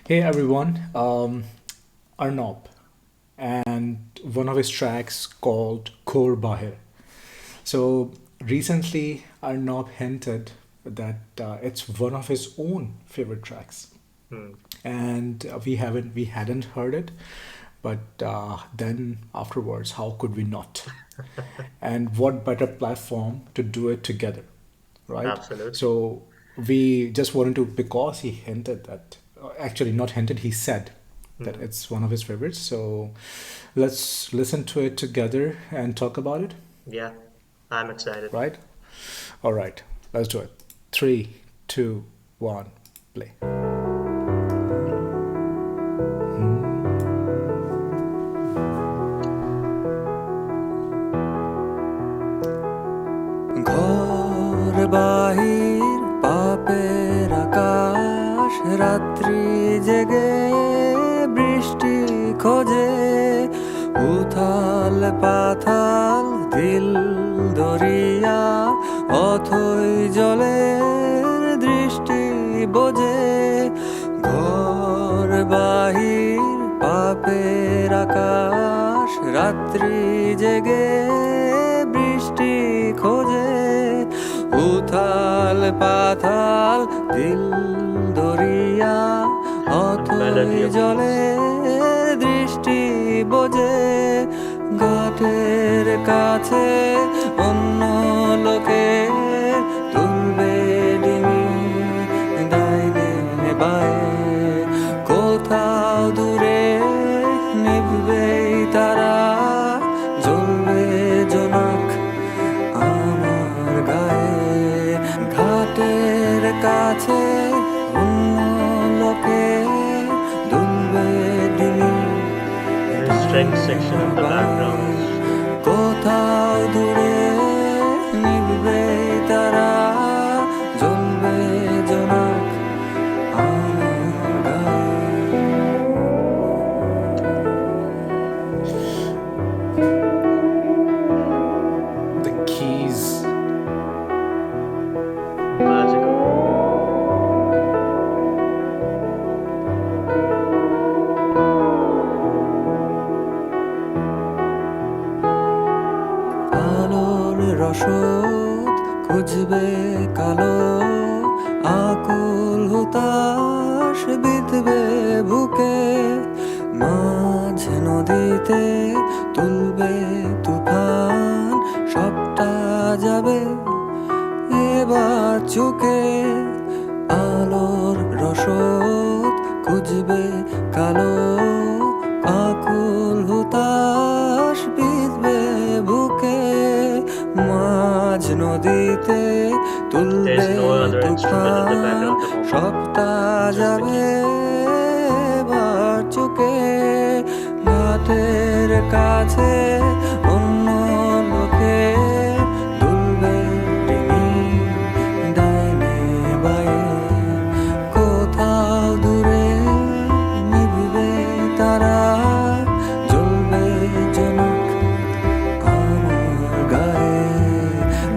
Hey everyone, Arnob, and one of his tracks called Ghor Bahir. So recently, Arnob hinted that it's one of his own favorite tracks, Hmm. and we hadn't heard it, but then afterwards, how could we not? And what better platform to do it together, right? Absolutely. So we just wanted to, because he hinted that, actually not hinted, he said that Hmm. it's one of his favorites. So let's listen to it together and talk about it, Yeah, I'm excited. right? All right, let's do it. Three, two, one, play. ঘর বাহির পাপের আকাশ রাত্রি জেগে বৃষ্টি খোঁজে উথাল পাথাল দিল দরিয়া অথই জলের দৃষ্টি বোঝে ঘর বাহির পাপের আকাশ রাত্রি জেগে বৃষ্টি খোঁজে উথাল পাথাল দিল দরিয়া The melody Othoi of peace. জলের দৃষ্টি বোঝে ঘাটের কাছে অন্য লোকে তুলবে ডিঙি ডাইনে বায়ে কোথাও দূরে নিভবে তারা জ্বলবে জোনাক আমার গায়ে ঘাটের কাছে অন্য লোকে দুলবে ডিঙি The string section in the background is কোথাও দূরে নিভবে তারা জ্বলবে জোনাক আমার গায়ে The keys. magical. আলোর রসদ খুঁজবে কালো আকুল হুতাশ বিধবে বুকে মাঝ নদীতে তুলবে তুফান সবটা যাবে এবার চুকে আলোর রসদ খুঁজবে কালো আকুল হুতাশ বিধবে বুকে মাঝ নদীতে তুলবে There's no other instrument in the Toofan background at the moment, সবটা just the যাবে keys. এবার চুকে ঘাটের কাছে অন্য লোকে দুলবে ডিঙি ডাইনে বায়ে কোথাও দূরে নিভবে তারা জ্বলবে জনক আমার গায়ে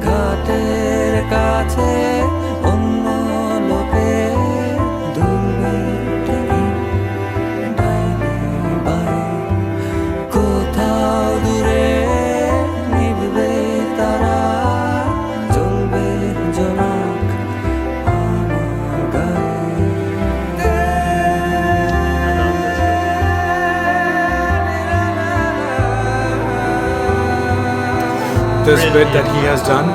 ঘাটের কাছে অন্য লোকে দুলবে ডিঙি ডাইনে বায়ে কোথাও দূরে নিভবে তারা জ্বলবে জোনাক আমার গায়ে I love this bit. This bit that Brilliant. he has done.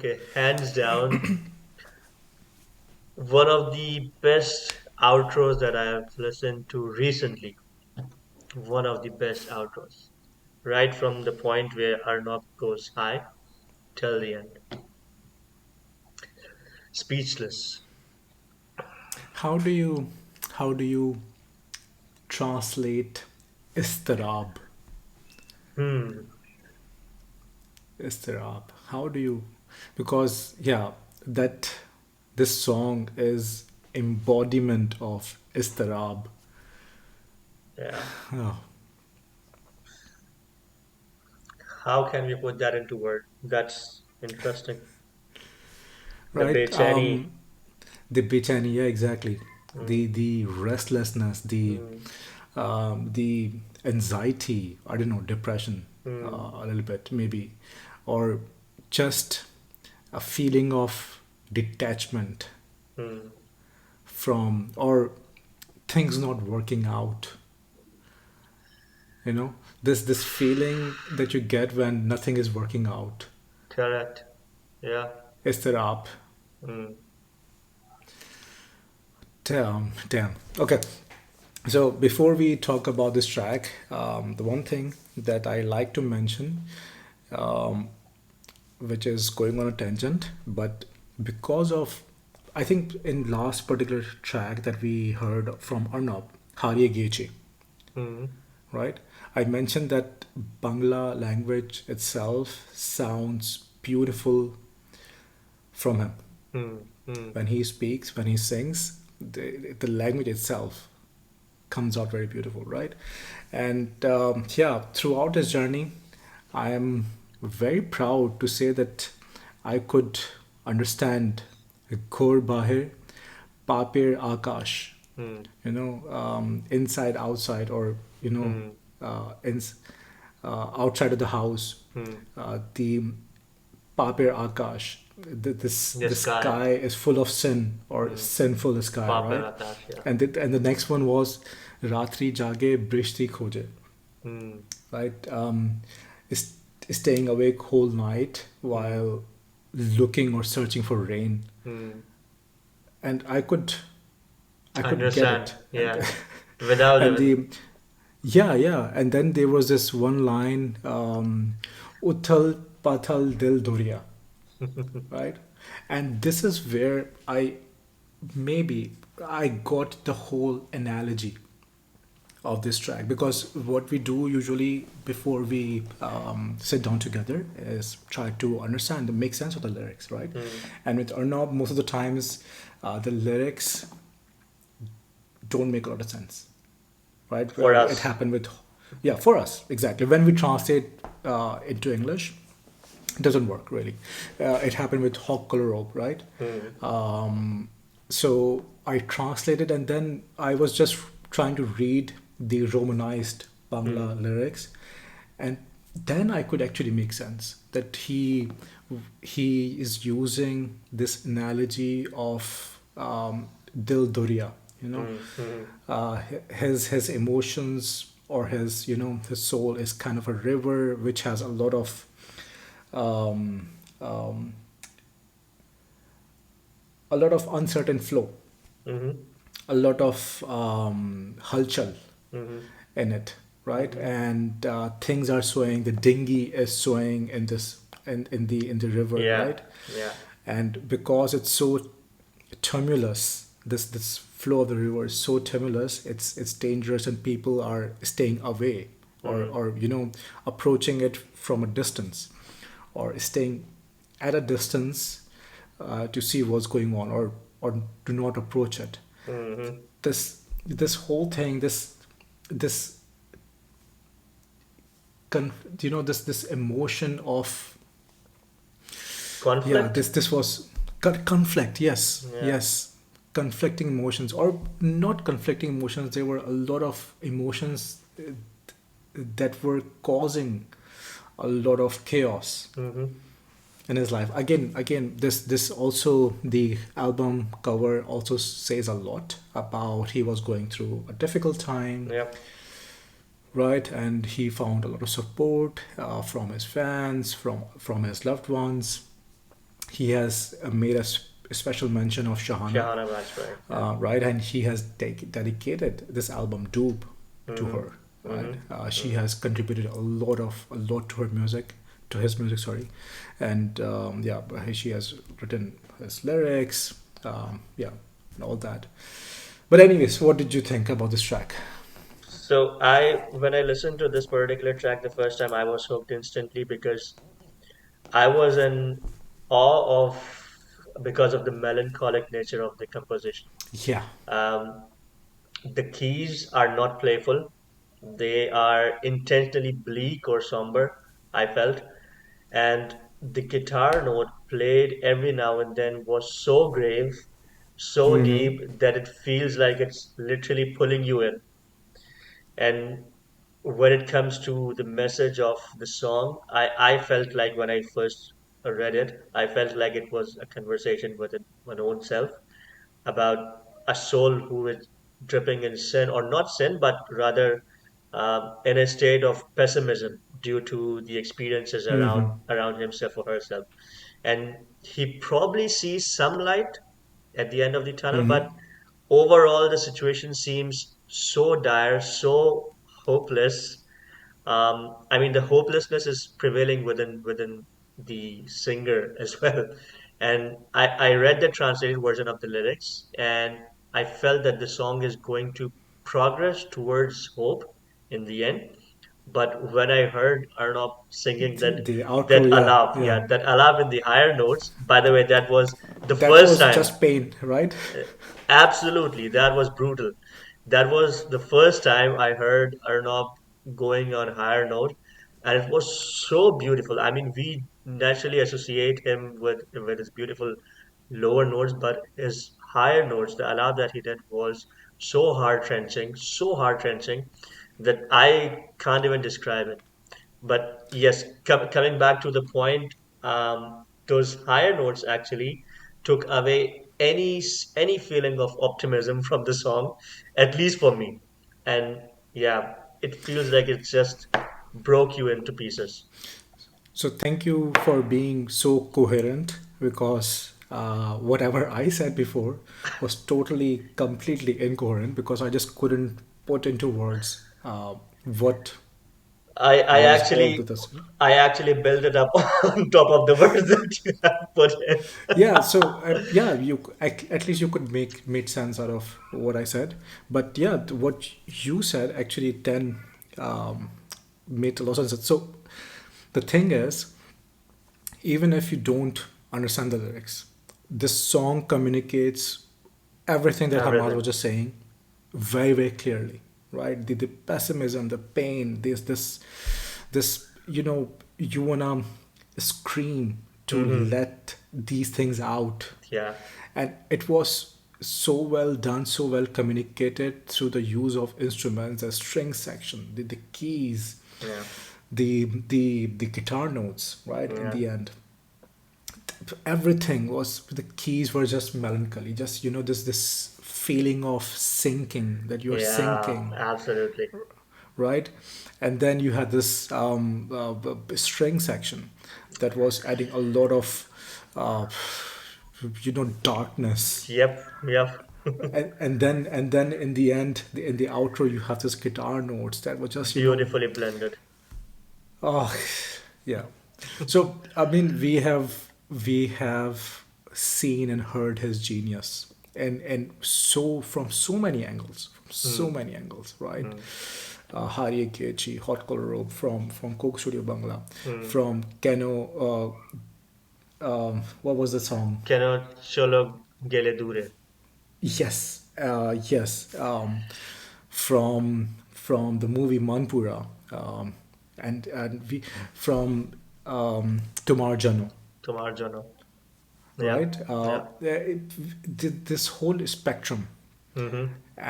Okay, hands down, one of the best outros that I have listened to recently. One of the best outros. Right from the point where Arnob goes high till the end. Speechless. How do you translate istirab? Hmm. Istirab. How do you? Because yeah, that this song is embodiment of istirab. Yeah. Oh, How can we put that into word? That's interesting. The right. Bechani. The bitany, yeah, exactly. Hmm. The restlessness, Hmm. the anxiety. I don't know, depression, Hmm. a little bit maybe, or just a feeling of detachment Hmm. from or things not working out. You know, this feeling that you get when nothing is working out. Correct. Yeah. Istirab. Hmm. Damn. Okay. So before we talk about this track, the one thing that I like to mention, um, which is going on a tangent, but because of, I think in last particular track that we heard from Arnob, Hariye Geche, Hmm. right? I mentioned that Bangla language itself sounds beautiful from him. Hmm. Hmm. When he speaks, when he sings, the language itself comes out very beautiful, right? And yeah, throughout his journey, I am very proud to say that I could understand Ghor Bahir, Papir Akash, Hmm. inside, outside, or Hmm. in, outside of the house, Hmm. the Papir Akash. The The sky. sky is full of sin or Hmm. sinful sky, right? Papel Akash, yeah. And the next one was Ratri Jage Brishti Khoje, Hmm. right? Is staying awake whole night Hmm. while looking or searching for rain, Hmm. and I could get Understand, it, and yeah. Without and even. the yeah, and then there was this one line, Uthal Pathal Dil Duriya, right? And this is where maybe I got the whole analogy of this track, because what we do usually before we sit down together is try to understand the make sense of the lyrics, right? Hmm. And with Arnab, most of the times the lyrics don't make a lot of sense, right? For It us. happened with, yeah, for us exactly. When we translate into English, it doesn't work really. It happened with Hawk Color Rope, right? Hmm. So I translated, and then I was just trying to read the Romanized Hmm. Bangla lyrics, and then I could actually make sense that he is using this analogy of Dil Duriya, you know, Hmm. Hmm. his emotions, or his soul is kind of a river which has um, um, a lot of uncertain flow, Hmm. a lot of halchal Hmm. in it, right? Hmm. And things are swaying. The dinghy is swaying in this in the river, Yeah. right? Yeah. And because it's so tumultuous, this flow of the river is so tumultuous, it's dangerous, and people are staying away, or Hmm. or approaching it from a distance, or staying at a distance to see what's going on, or do not approach it. Hmm. This whole thing, this this emotion of, yeah, Conflict. this was conflict, yes, Yeah. yes, conflicting emotions, or not conflicting emotions. There were a lot of emotions that were causing a lot of chaos Hmm. in his life. Again, this also, the album cover also says a lot about he was going through a difficult time, Yep. right? And he found a lot of support from his fans, from his loved ones. he has made a special mention of Shahana, Shahana Bash, right? Yeah. right? And he has dedicated this album Doob to Mm-hmm. her, right? Mm-hmm. She Mm-hmm. has contributed a lot to her music, to his music, sorry, and yeah, she has written his lyrics, yeah, and all that. But anyways, what did you think about this track? So when I listened to this particular track the first time, I was hooked instantly because I was in awe of because of the melancholic nature of the composition. Yeah. Um, the keys are not playful; they are intentionally bleak or somber. I felt, and the guitar note played every now and then was so grave, so Mm-hmm. deep that it feels like it's literally pulling you in. And when it comes to the message of the song, I felt like when I first read it, I felt like it was a conversation with my own self about a soul who is dripping in sin, or not sin, but rather in a state of pessimism due to the experiences Mm-hmm. around himself or herself. And he probably sees some light at the end of the tunnel, Mm-hmm. but overall the situation seems so dire, so hopeless. I mean, the hopelessness is prevailing within the singer as well. And I read the translated version of the lyrics, and I felt that the song is going to progress towards hope in the end. But when I heard Arnob singing The that outro, yeah, alap, yeah. yeah, that alap in the higher notes. By the way, that was the That first was time. just pain, right? Absolutely, that was brutal. That was the first time I heard Arnob going on higher note, and it was so beautiful. I mean, we naturally associate him with his beautiful lower notes, but his higher notes, the alap that he did, was so heart wrenching that I can't even describe it. But yes, coming back to the point, those higher notes actually took away any feeling of optimism from the song, at least for me. And yeah, it feels like it just broke you into pieces. So thank you for being so coherent because whatever I said before was totally, completely incoherent because I just couldn't put into words what I was all actually this. I actually built it up on top of the words that you have put in. Yeah, so yeah, at least you could make made sense out of what I said. But yeah, what you said actually then um, made a lot of sense. So the thing is, even if you don't understand the lyrics, this song communicates everything that Hamad Everything. was just saying very, very clearly, right? The pessimism, the pain, this, you wanna scream to Hmm. let these things out. Yeah. And it was so well done, so well communicated through the use of instruments, the string section, the keys, Yeah. the guitar notes, right? In Yeah. the end, everything was, the keys were just melancholy, just this feeling of sinking, that you're Yeah. sinking, Absolutely. right? And then you had this string section that was adding a lot of uh, darkness. Yep. Yep. And then in the end, in the outro, you have this guitar notes that were just Beautifully blended. oh yeah. So I mean, we have seen and heard his genius, and so from so many angles, Hmm. right? Hmm. Hari Kechi, Hot Color Robe from Coke Studio Bangla, Hmm. from Keno. What was the song? কেন চলো গেলে দূরে? Yes, yes. From the movie Manpura, and we from Tomar Jano, তোমার জন্য. Yeah. right? Yeah. This whole spectrum, Mm-hmm.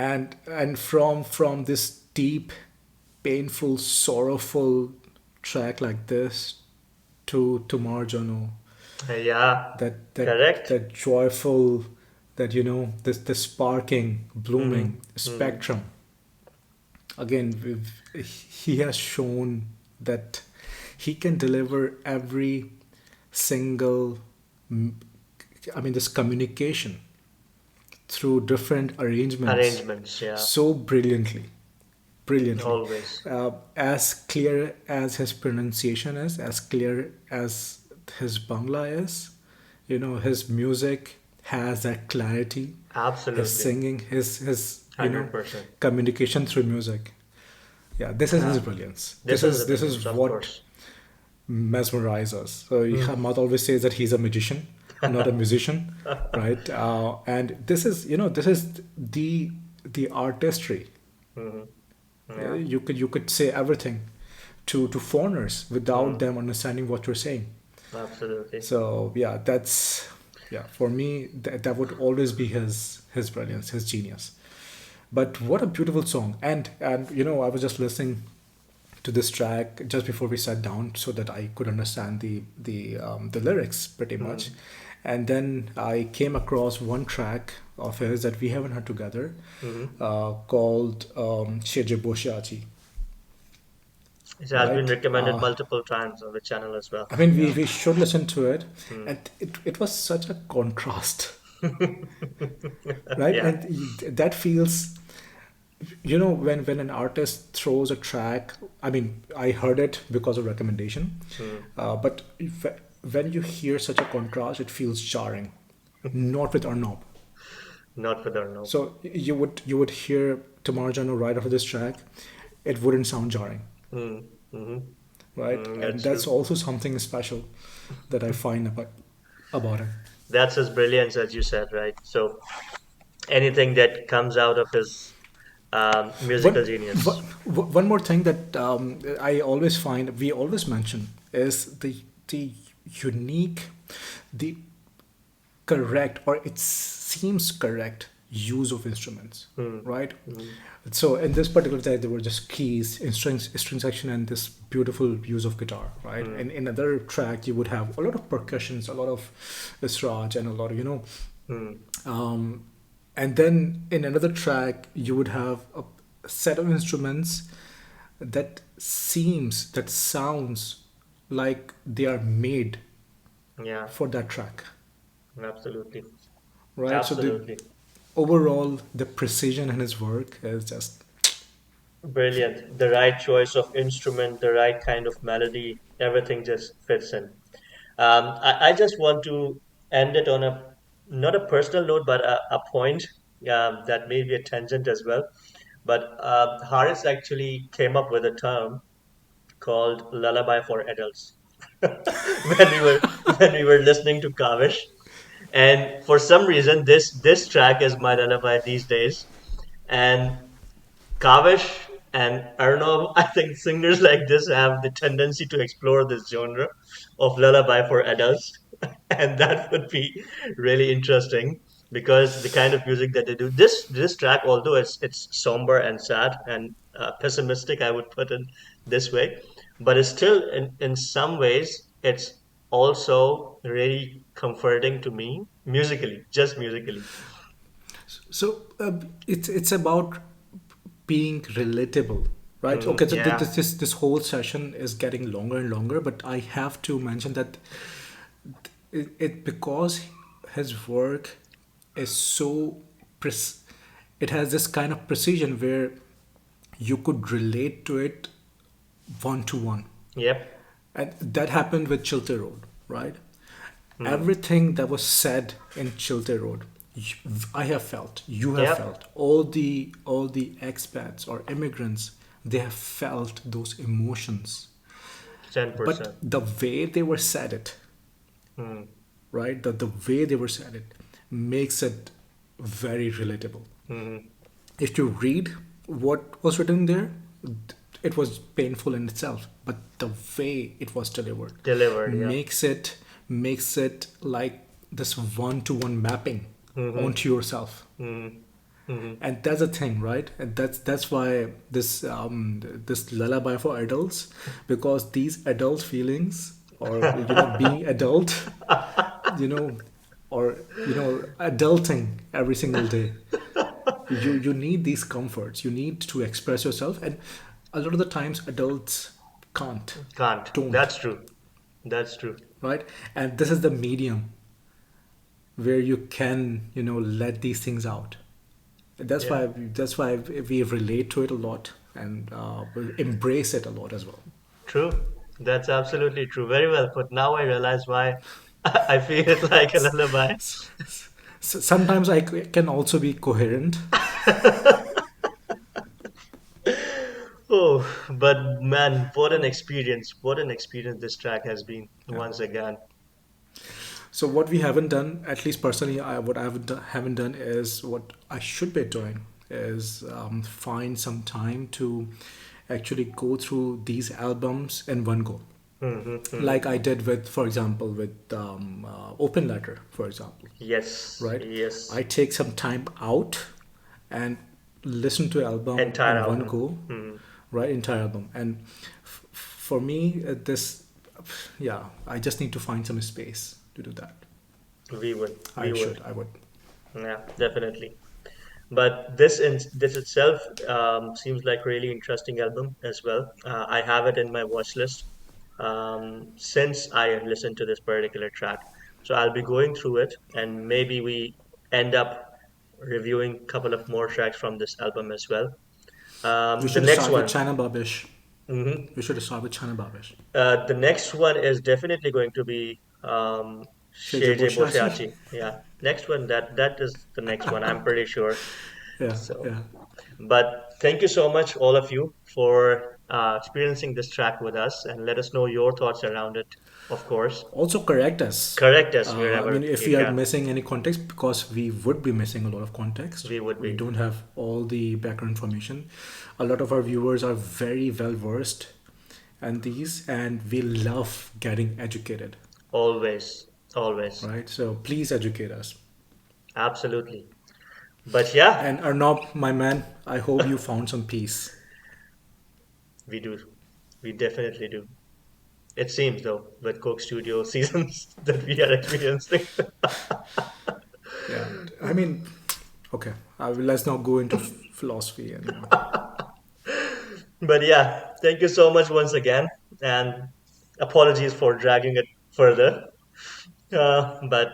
and from this deep, painful, sorrowful track like this to Tomar Jano, Yeah. that that Correct. that joyful, that this sparking, Mm-hmm. blooming Mm-hmm. spectrum. Again, he has shown that he can deliver every single I mean, this communication through different arrangements Arrangements, yeah, so brilliantly, always. as clear as his pronunciation is, as clear as his Bangla is. His music has that clarity. His Absolutely. singing, his 100%. communication through music. Yeah, this is his Uh, brilliance. this is the This brilliance, is of what course. mesmerize us. So Ahmad always says that he's a magician, not a musician, right? And this is the artistry. Hmm. Yeah, Yeah. you could say everything to foreigners without Mm, them understanding what you're saying. absolutely. So yeah, that's yeah for me that would always be his brilliance, his genius. But what a beautiful song! And I was just listening to this track just before we sat down so that I could understand the lyrics pretty much. Mm, And then I came across one track of his that we haven't heard together, hmm. called Sheje Boshiachi, It has been right? recommended multiple times on the channel as well. I mean, we, Yeah. we should listen to it. Mm. And it was such a contrast, right? Yeah. And that feels, when an artist throws a track. I mean, I heard it because of recommendation, Mm. but when you hear such a contrast, it feels jarring. Not with Arnob. Not with Arnob. So you would hear Tamar Jano right after this track, it wouldn't sound jarring, Mm. Hmm. right? Mm, And that's that's true. also something special that I find about it. That's his brilliance, as you said, right? So anything that comes out of his musical One, genius. one more thing that I always find we always mention is the unique, the correct, or it seems correct use of instruments, Mm. right? Mm. So in this particular track, there were just keys, string section, and this beautiful use of guitar, right? Mm. And in another track, you would have a lot of percussions, a lot of sraj, and a lot of Mm. um, and then in another track, you would have a set of instruments that sounds like they are made Yeah, for that track, absolutely. right? So the Absolutely. overall the precision in his work is just Brilliant. The right choice of instrument, the right kind of melody, everything just fits in. I just want to end it on a not a personal note, but a point that may be a tangent as well. But Harris actually came up with a term called lullaby for adults when we were listening to Kavish, and for some reason this track is my lullaby these days. And Kavish and Arnob, I think singers like this have the tendency to explore this genre of lullaby for adults, and that would be really interesting because the kind of music that they do. This track, although it's somber and sad and pessimistic, I would put it this way, but it's still in some ways it's also really comforting to me musically, just musically. so. It's about being relatable, right? Mm, Okay, so yeah. this whole session is getting longer and longer, but I have to mention that it because his work is so it has this kind of precision where you could relate to it one to one. Yep. And that happened with Chilte Road, right? Mm, Everything that was said in Chilte Road, I have felt, you have yep. felt, all the expats or immigrants, they have felt those emotions. But 10%. the way they were said it, Mm, right? The way they were said it makes it very relatable. mm, If you read what was written there, it was painful in itself, but the way it was delivered delivered, yeah. makes it like this one-to-one mapping Mm-hmm. onto yourself. Mm-hmm. Mm-hmm. And that's a thing, right? And that's why this lullaby for adults, because these adult feelings, or being adult, you know or adulting every single day, you need these comforts, you need to express yourself, and a lot of the times adults can't, Can't. don't, That's true. That's true. right? And this is the medium, where you can, let these things out. Yeah, That's why we relate to it a lot, and we embrace it a lot as well. true. That's absolutely true. Very well put. Now I realize why I feel it like a lullaby. Sometimes can also be coherent. Oh, but man, what an experience! What an experience this track has been Yeah. once again. So what we haven't done, at least personally, what I haven't done is what I should be doing is find some time to actually go through these albums in one go, Hmm, hmm. like I did with, for example, with Open Letter, for example, Yes, right? I yes. take some time out and listen to album Entire in one album. go, Hmm. right? Entire album, and for me, this, yeah, I just need to find some space to do that. We would, we I would. should, I would. Yeah, definitely. But this itself seems like really interesting album as well. I have it in my watch list since I listened to this particular track. So I'll be going through it, and maybe we end up reviewing a couple of more tracks from this album as well. We The should next start with one, China Babish. hmm We should start with China Babish. the next one is definitely going to be Sheje Sheje Boshachi. Boshachi. Yeah, next one that is the next one. I'm pretty sure. Yeah, So. yeah. But thank you so much, all of you, for experiencing this track with us and let us know your thoughts around it, of course. Also correct us. Correct us I mean, wherever if you we are can. missing any context, because we would be missing a lot of context. We would We be don't have all the background information. A lot of our viewers are very well versed in these, and we love getting educated, always, always. right? So please educate us. Absolutely. But yeah, And Arnob, my man, I hope you found some peace. we do. We definitely do. It seems, though, with Coke Studio seasons that we are experiencing. Yeah, I mean, okay, let's not go into philosophy anymore. But yeah, thank you so much once again. And apologies for dragging it further. But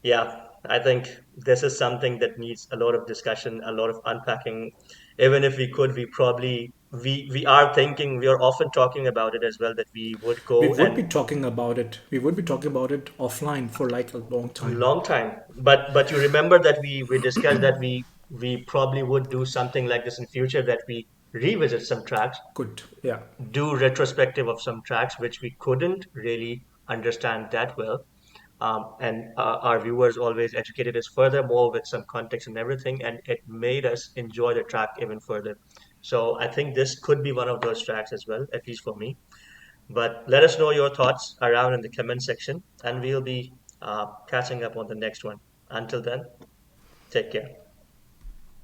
yeah, I think this is something that needs a lot of discussion, a lot of unpacking. Even if we could, we probably we are thinking, we are often talking about it as well, that we would We go would and be talking about it. We would be talking about it offline for like a long time. long time. But you remember that we discussed that we probably would do something like this in future, that we revisit some tracks, Good. Yeah. do retrospective of some tracks which we couldn't really understand that well. And our viewers always educated us furthermore with some context and everything, and it made us enjoy the track even further. So I think this could be one of those tracks as well, at least for me. But let us know your thoughts around in the comment section, and we'll be catching up on the next one. Until then, take care.